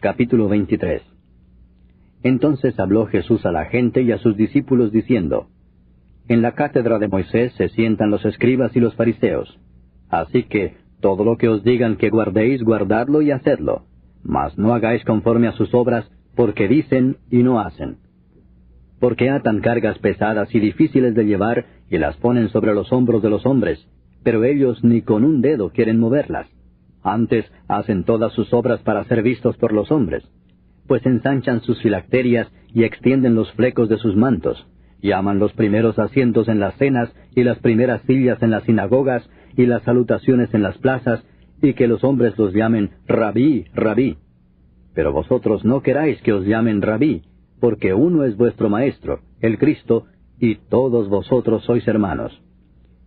Capítulo 23. Entonces habló Jesús a la gente y a sus discípulos diciendo: En la cátedra de Moisés se sientan los escribas y los fariseos. Así que todo lo que os digan que guardéis, guardadlo y hacedlo. Mas no hagáis conforme a sus obras, porque dicen y no hacen. Porque atan cargas pesadas y difíciles de llevar y las ponen sobre los hombros de los hombres, pero ellos ni con un dedo quieren moverlas. Antes hacen todas sus obras para ser vistos por los hombres, pues ensanchan sus filacterias y extienden los flecos de sus mantos, y aman los primeros asientos en las cenas y las primeras sillas en las sinagogas y las salutaciones en las plazas, y que los hombres los llamen Rabí, Rabí. Pero vosotros no queráis que os llamen Rabí, porque uno es vuestro Maestro, el Cristo, y todos vosotros sois hermanos.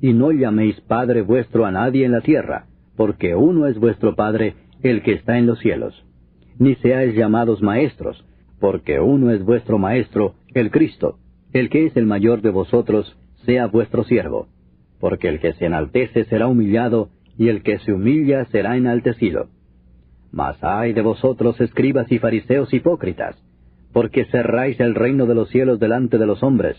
Y no llaméis Padre vuestro a nadie en la tierra, porque uno es vuestro Padre, el que está en los cielos. Ni seáis llamados maestros, porque uno es vuestro Maestro, el Cristo. El que es el mayor de vosotros, sea vuestro siervo. Porque el que se enaltece será humillado, y el que se humilla será enaltecido. Mas ay de vosotros, escribas y fariseos hipócritas, porque cerráis el reino de los cielos delante de los hombres,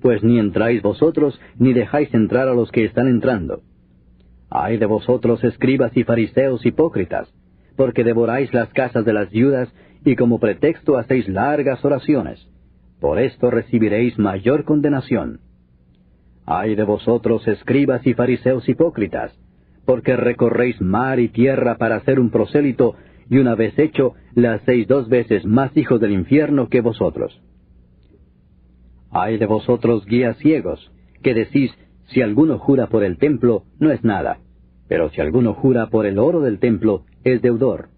pues ni entráis vosotros, ni dejáis entrar a los que están entrando. Ay de vosotros, escribas y fariseos hipócritas, porque devoráis las casas de las viudas, y como pretexto hacéis largas oraciones. Por esto recibiréis mayor condenación. Ay de vosotros, escribas y fariseos hipócritas, porque recorréis mar y tierra para hacer un prosélito, y una vez hecho, le hacéis 2 veces más hijos del infierno que vosotros. Ay de vosotros, guías ciegos, que decís: si alguno jura por el templo, no es nada, pero si alguno jura por el oro del templo, es deudor.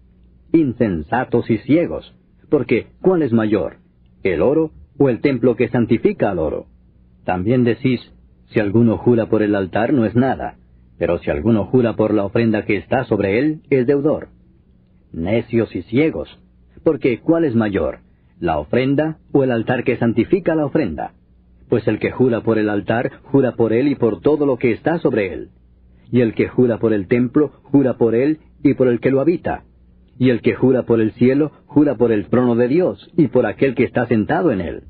Insensatos y ciegos, porque ¿cuál es mayor, el oro o el templo que santifica al oro? También decís: si alguno jura por el altar, no es nada, pero si alguno jura por la ofrenda que está sobre él, es deudor. Necios y ciegos, porque ¿cuál es mayor, la ofrenda o el altar que santifica la ofrenda? Pues el que jura por el altar, jura por él y por todo lo que está sobre él. Y el que jura por el templo, jura por él y por el que lo habita. Y el que jura por el cielo, jura por el trono de Dios y por aquel que está sentado en él.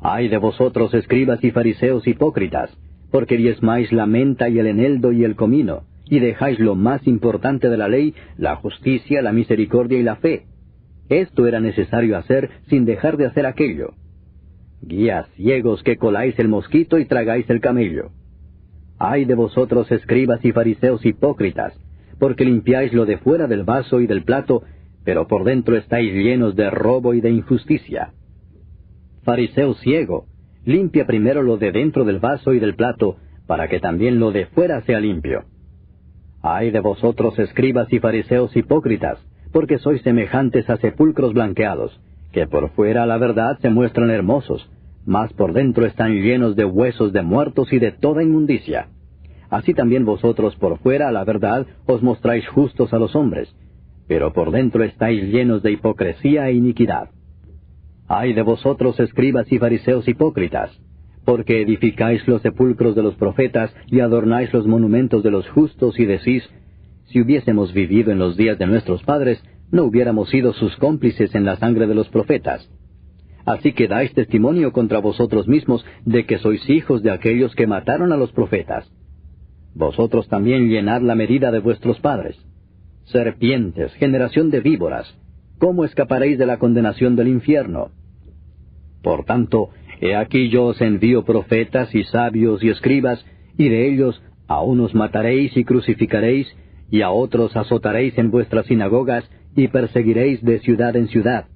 Ay de vosotros, escribas y fariseos hipócritas, porque diezmáis la menta y el eneldo y el comino, y dejáis lo más importante de la ley, la justicia, la misericordia y la fe. Esto era necesario hacer sin dejar de hacer aquello. Guías ciegos, que coláis el mosquito y tragáis el camello. Ay de vosotros, escribas y fariseos hipócritas, porque limpiáis lo de fuera del vaso y del plato, pero por dentro estáis llenos de robo y de injusticia. Fariseo ciego, limpia primero lo de dentro del vaso y del plato, para que también lo de fuera sea limpio. Ay de vosotros, escribas y fariseos hipócritas, porque sois semejantes a sepulcros blanqueados, que por fuera, la verdad, se muestran hermosos, mas por dentro están llenos de huesos de muertos y de toda inmundicia. Así también vosotros por fuera, la verdad, os mostráis justos a los hombres, pero por dentro estáis llenos de hipocresía e iniquidad. Ay de vosotros, escribas y fariseos hipócritas, porque edificáis los sepulcros de los profetas y adornáis los monumentos de los justos, y decís: si hubiésemos vivido en los días de nuestros padres, no hubiéramos sido sus cómplices en la sangre de los profetas. Así que dais testimonio contra vosotros mismos de que sois hijos de aquellos que mataron a los profetas. Vosotros también llenad la medida de vuestros padres. Serpientes, generación de víboras, ¿cómo escaparéis de la condenación del infierno? Por tanto, he aquí yo os envío profetas y sabios y escribas, y de ellos a unos mataréis y crucificaréis, y a otros azotaréis en vuestras sinagogas, y perseguiréis de ciudad en ciudad,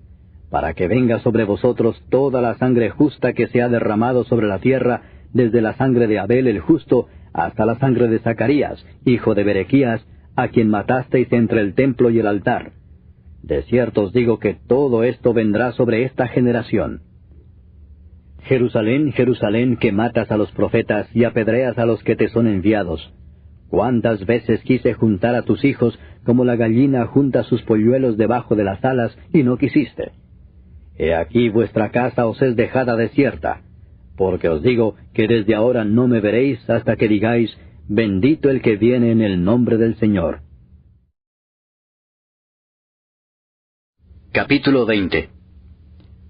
para que venga sobre vosotros toda la sangre justa que se ha derramado sobre la tierra, desde la sangre de Abel el justo, hasta la sangre de Zacarías, hijo de Berequías, a quien matasteis entre el templo y el altar. De cierto os digo que todo esto vendrá sobre esta generación. Jerusalén, Jerusalén, que matas a los profetas y apedreas a los que te son enviados. ¿Cuántas veces quise juntar a tus hijos como la gallina junta sus polluelos debajo de las alas, y no quisiste? He aquí vuestra casa os es dejada desierta, porque os digo que desde ahora no me veréis hasta que digáis: bendito el que viene en el nombre del Señor. Capítulo 20.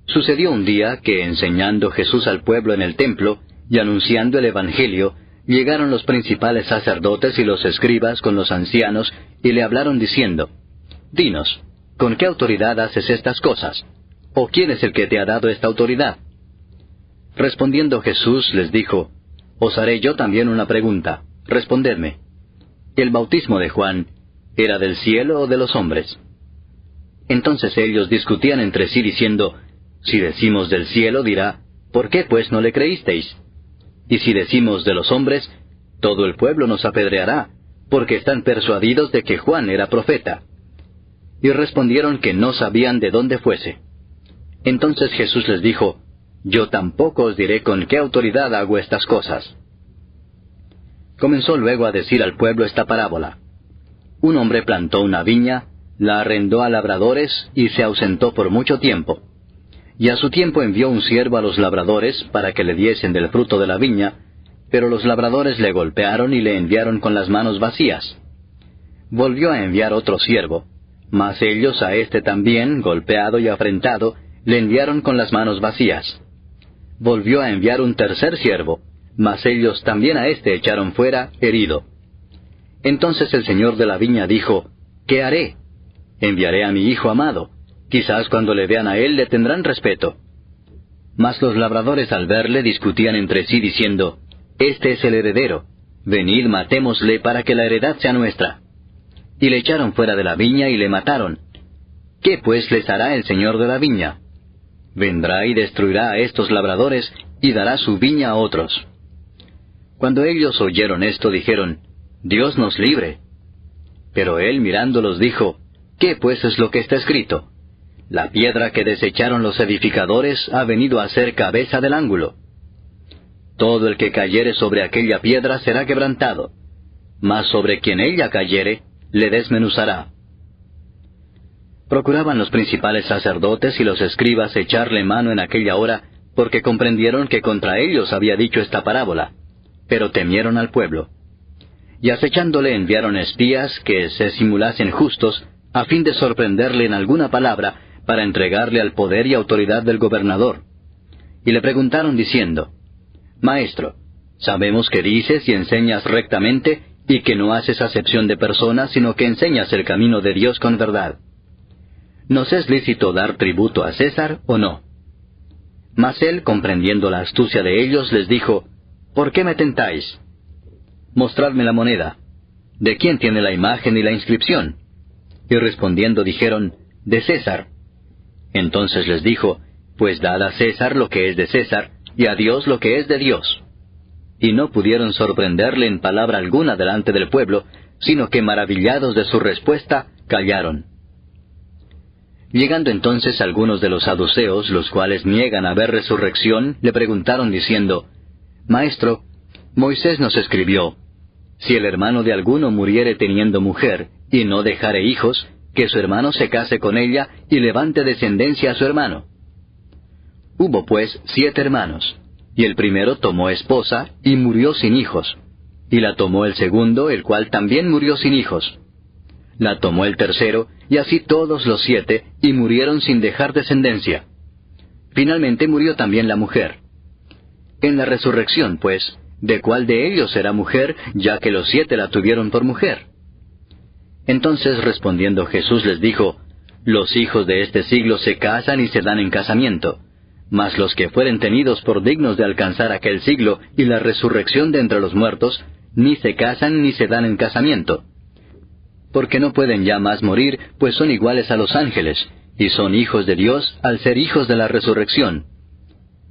Sucedió un día que, enseñando Jesús al pueblo en el templo y anunciando el Evangelio, llegaron los principales sacerdotes y los escribas con los ancianos y le hablaron diciendo: Dinos, ¿con qué autoridad haces estas cosas? ¿O quién es el que te ha dado esta autoridad? Respondiendo Jesús les dijo: Os haré yo también una pregunta. Respondedme. ¿El bautismo de Juan era del cielo o de los hombres? Entonces ellos discutían entre sí diciendo: Si decimos del cielo, dirá: ¿Por qué pues no le creísteis? Y si decimos de los hombres, todo el pueblo nos apedreará, porque están persuadidos de que Juan era profeta. Y respondieron que no sabían de dónde fuese. Entonces Jesús les dijo: Yo tampoco os diré con qué autoridad hago estas cosas. Comenzó luego a decir al pueblo esta parábola: Un hombre plantó una viña, la arrendó a labradores y se ausentó por mucho tiempo. Y a su tiempo envió un siervo a los labradores para que le diesen del fruto de la viña, pero los labradores le golpearon y le enviaron con las manos vacías. Volvió a enviar otro siervo, mas ellos a éste también, golpeado y afrentado, le enviaron con las manos vacías. Volvió a enviar un tercer siervo, mas ellos también a éste echaron fuera, herido. Entonces el señor de la viña dijo: ¿Qué haré? Enviaré a mi hijo amado. Quizás cuando le vean a él le tendrán respeto. Mas los labradores al verle discutían entre sí diciendo: Este es el heredero. Venid, matémosle para que la heredad sea nuestra. Y le echaron fuera de la viña y le mataron. ¿Qué pues les hará el señor de la viña? Vendrá y destruirá a estos labradores y dará su viña a otros. Cuando ellos oyeron esto, dijeron: Dios nos libre. Pero él mirándolos dijo: ¿Qué pues es lo que está escrito? La piedra que desecharon los edificadores ha venido a ser cabeza del ángulo. Todo el que cayere sobre aquella piedra será quebrantado, mas sobre quien ella cayere, le desmenuzará. Procuraban los principales sacerdotes y los escribas echarle mano en aquella hora, porque comprendieron que contra ellos había dicho esta parábola, pero temieron al pueblo. Y acechándole enviaron espías que se simulasen justos, a fin de sorprenderle en alguna palabra, para entregarle al poder y autoridad del gobernador. Y le preguntaron diciendo: Maestro, sabemos que dices y enseñas rectamente, y que no haces acepción de personas, sino que enseñas el camino de Dios con verdad. ¿Nos es lícito dar tributo a César o no? Mas él, comprendiendo la astucia de ellos, les dijo: ¿Por qué me tentáis? Mostradme la moneda. ¿De quién tiene la imagen y la inscripción? Y respondiendo dijeron: De César. Entonces les dijo: Pues dad a César lo que es de César, y a Dios lo que es de Dios. Y no pudieron sorprenderle en palabra alguna delante del pueblo, sino que maravillados de su respuesta, callaron. Llegando entonces algunos de los saduceos, los cuales niegan haber resurrección, le preguntaron diciendo: Maestro, Moisés nos escribió: Si el hermano de alguno muriere teniendo mujer, y no dejare hijos, que su hermano se case con ella y levante descendencia a su hermano. Hubo pues 7 hermanos, y el primero tomó esposa, y murió sin hijos. Y la tomó el segundo, el cual también murió sin hijos. La tomó el tercero, y así todos los 7, y murieron sin dejar descendencia. Finalmente murió también la mujer. En la resurrección, pues, ¿de cuál de ellos será mujer, ya que los 7 la tuvieron por mujer? Entonces respondiendo Jesús les dijo: Los hijos de este siglo se casan y se dan en casamiento, mas los que fueren tenidos por dignos de alcanzar aquel siglo y la resurrección de entre los muertos, ni se casan ni se dan en casamiento. Porque no pueden ya más morir, pues son iguales a los ángeles, y son hijos de Dios al ser hijos de la resurrección.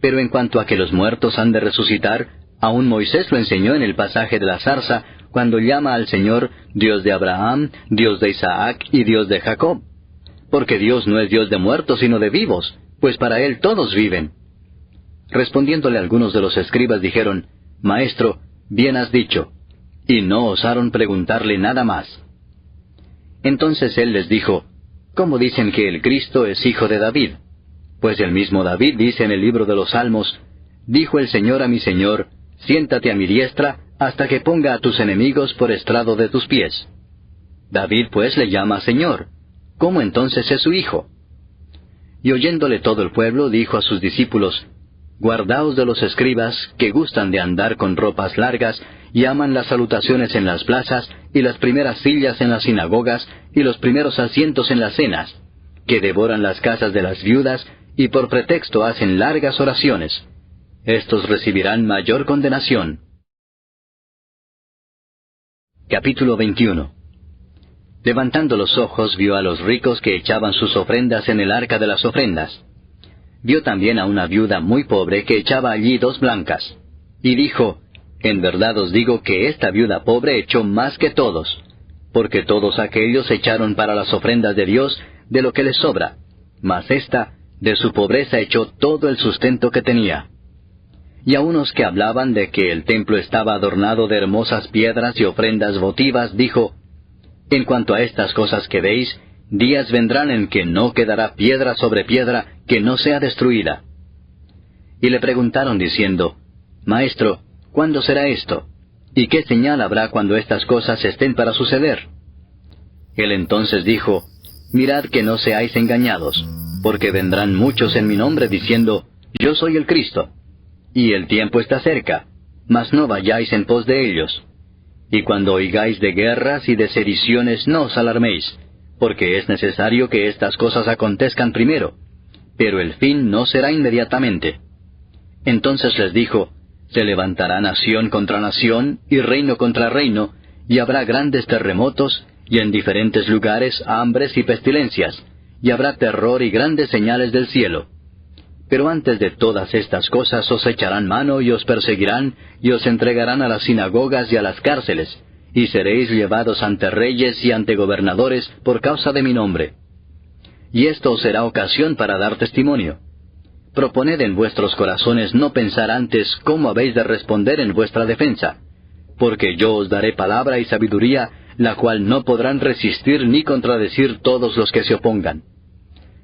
Pero en cuanto a que los muertos han de resucitar, aún Moisés lo enseñó en el pasaje de la zarza, cuando llama al Señor Dios de Abraham, Dios de Isaac y Dios de Jacob. Porque Dios no es Dios de muertos, sino de vivos, pues para Él todos viven. Respondiéndole algunos de los escribas dijeron: Maestro, bien has dicho. Y no osaron preguntarle nada más. Entonces Él les dijo: ¿Cómo dicen que el Cristo es hijo de David? Pues el mismo David dice en el libro de los Salmos: Dijo el Señor a mi Señor: Siéntate a mi diestra, hasta que ponga a tus enemigos por estrado de tus pies. David pues le llama Señor. ¿Cómo entonces es su hijo? Y oyéndole todo el pueblo, dijo a sus discípulos, «Guardaos de los escribas, que gustan de andar con ropas largas, y aman las salutaciones en las plazas, y las primeras sillas en las sinagogas, y los primeros asientos en las cenas, que devoran las casas de las viudas, y por pretexto hacen largas oraciones. Estos recibirán mayor condenación». Capítulo 21. Levantando los ojos, vio a los ricos que echaban sus ofrendas en el arca de las ofrendas. Vio también a una viuda muy pobre que echaba allí 2 blancas. Y dijo, «En verdad os digo que esta viuda pobre echó más que todos, porque todos aquellos echaron para las ofrendas de Dios de lo que les sobra, mas ésta de su pobreza echó todo el sustento que tenía». Y a unos que hablaban de que el templo estaba adornado de hermosas piedras y ofrendas votivas, dijo, «En cuanto a estas cosas que veis, días vendrán en que no quedará piedra sobre piedra que no sea destruida». Y le preguntaron diciendo, «Maestro, ¿cuándo será esto? ¿Y qué señal habrá cuando estas cosas estén para suceder?» Él entonces dijo, «Mirad que no seáis engañados, porque vendrán muchos en mi nombre diciendo, Yo soy el Cristo. Y el tiempo está cerca, mas no vayáis en pos de ellos. Y cuando oigáis de guerras y de sediciones, no os alarméis, porque es necesario que estas cosas acontezcan primero, pero el fin no será inmediatamente». Entonces les dijo, «Se levantará nación contra nación, y reino contra reino, y habrá grandes terremotos, y en diferentes lugares hambres y pestilencias, y habrá terror y grandes señales del cielo. Pero antes de todas estas cosas os echarán mano y os perseguirán, y os entregarán a las sinagogas y a las cárceles, y seréis llevados ante reyes y ante gobernadores por causa de mi nombre. Y esto os será ocasión para dar testimonio. Proponed en vuestros corazones no pensar antes cómo habéis de responder en vuestra defensa, porque yo os daré palabra y sabiduría, la cual no podrán resistir ni contradecir todos los que se opongan.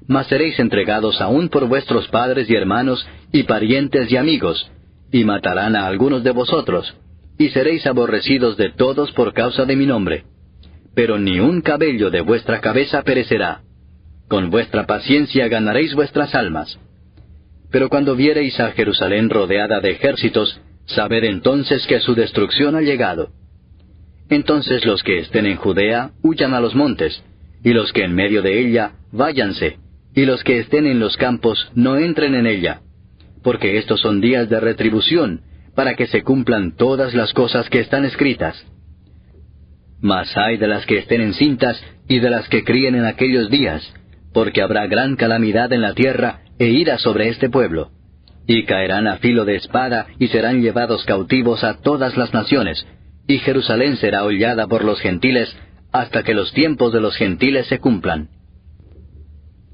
Mas seréis entregados aún por vuestros padres y hermanos, y parientes y amigos, y matarán a algunos de vosotros, y seréis aborrecidos de todos por causa de mi nombre. Pero ni un cabello de vuestra cabeza perecerá. Con vuestra paciencia ganaréis vuestras almas. Pero cuando viereis a Jerusalén rodeada de ejércitos, sabed entonces que su destrucción ha llegado. Entonces los que estén en Judea, huyan a los montes, y los que en medio de ella, váyanse, y los que estén en los campos, no entren en ella, porque estos son días de retribución, para que se cumplan todas las cosas que están escritas. Mas ay de las que estén encintas, y de las que críen en aquellos días, porque habrá gran calamidad en la tierra, e ira sobre este pueblo. Y caerán a filo de espada, y serán llevados cautivos a todas las naciones, y Jerusalén será hollada por los gentiles, hasta que los tiempos de los gentiles se cumplan.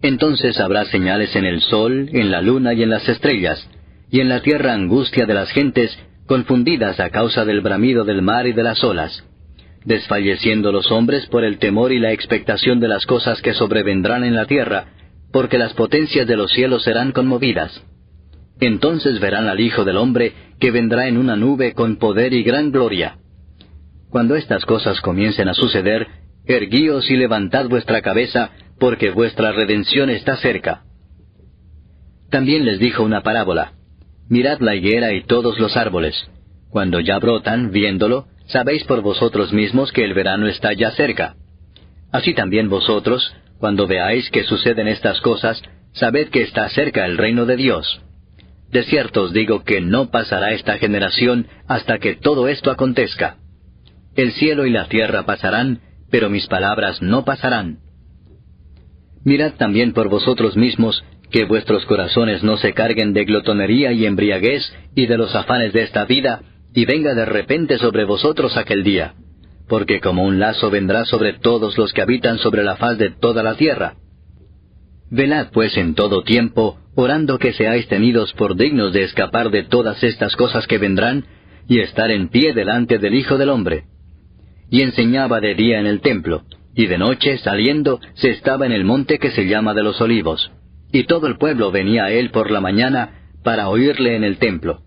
Entonces habrá señales en el sol, en la luna y en las estrellas, y en la tierra angustia de las gentes, confundidas a causa del bramido del mar y de las olas, desfalleciendo los hombres por el temor y la expectación de las cosas que sobrevendrán en la tierra, porque las potencias de los cielos serán conmovidas. Entonces verán al Hijo del Hombre, que vendrá en una nube con poder y gran gloria. Cuando estas cosas comiencen a suceder, erguíos y levantad vuestra cabeza, porque vuestra redención está cerca. También les dijo una parábola. Mirad la higuera y todos los árboles. Cuando ya brotan, viéndolo, sabéis por vosotros mismos que el verano está ya cerca. Así también vosotros, cuando veáis que suceden estas cosas, sabed que está cerca el reino de Dios. De cierto os digo que no pasará esta generación hasta que todo esto acontezca. El cielo y la tierra pasarán, pero mis palabras no pasarán. Mirad también por vosotros mismos, que vuestros corazones no se carguen de glotonería y embriaguez, y de los afanes de esta vida, y venga de repente sobre vosotros aquel día. Porque como un lazo vendrá sobre todos los que habitan sobre la faz de toda la tierra. Velad pues en todo tiempo, orando que seáis tenidos por dignos de escapar de todas estas cosas que vendrán, y estar en pie delante del Hijo del Hombre. Y enseñaba de día en el templo, y de noche, saliendo, se estaba en el monte que se llama de los Olivos. Y todo el pueblo venía a él por la mañana, para oírle en el templo.